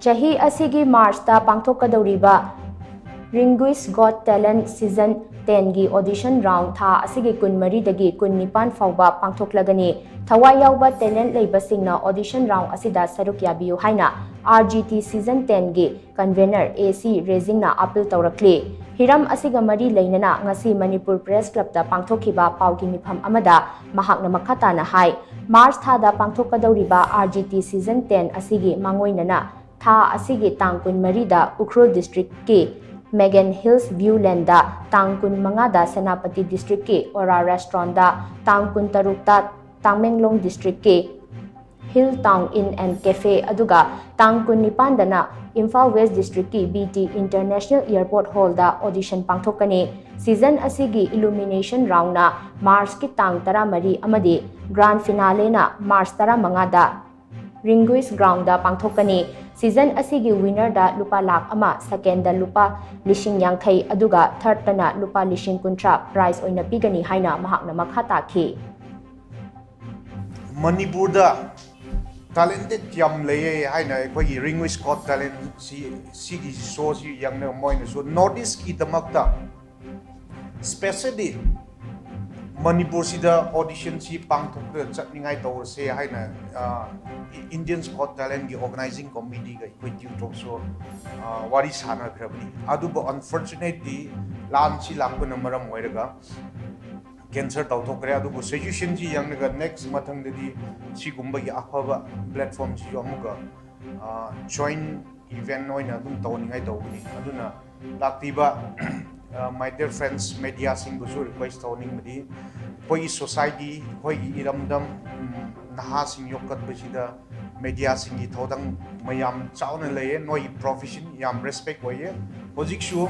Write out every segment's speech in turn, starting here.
CHAHI Asigi March ta Pangthokadouriba Ringui'S Got Talent Season 10 gi audition round tha asigi kunmari dagi kunnipan Phaoba Pangthoklagani THAWAI YAOBA talent LEIBA singna audition round asida SHARUK YABIYU HAINA RGT Season 10 gi convener AC Raisingna appeal TOURAKLI Hiram asiga mari leinana ngasi Manipur Press Club da pangthokiba paugi mifam amada mahakna makata na hai March thada pangthokadouriba RGT Season 10 asigi mangoinana tha asigi tangkun marida Ukhrul District ki Megan Hills Viewland da tangkun mangada Senapati District ki Ora Restaurant da tangkun tarukta Tangmenglong District ki Hilltown Inn and Cafe aduga tangkun nipandana Imphal West District ki BT International Airport Hall da audition pangthokani season asigi illumination round na March ki tang tara mari amadi grand finale na March tara mangada Ringui'S ground da pangthokani season asigi winner da lupa lakh ama second da lupa lishing yangthai aduga third tana lupa lishing kuntra prize oina pigani haina mahakna makhata ki Manipur da talented yam lay haina khoi Ringui'S Got Talent si show si yang na moina so notice ki damakta especially Manipur sida audition si pangthok chatningai tawr se haina Indian Got Talent gi organizing committee ga khoi tiu talk so wari sana khrabni aduba unfortunately lan si lakuna maram oiraga cancer tawthokre adubu suggestion ji yang naga next mathang dedi si gumba gi afaba platform ji amuga join event oina dum tawningai tawni aduna laktiba my dear friends media sing busu request tawning madi koi society koi iramdam naha sing yokat basida media sing gi thodang mayam chauna leye noi profession yam respect oye hojik shu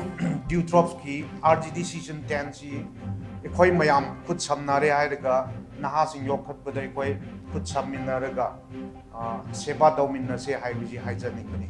due drops ki RGT season 10 si khoi mayam khut samnare hairaga naha sing yokat badai khoi khut samminaraga seba dawminna se haibiji haijaning bani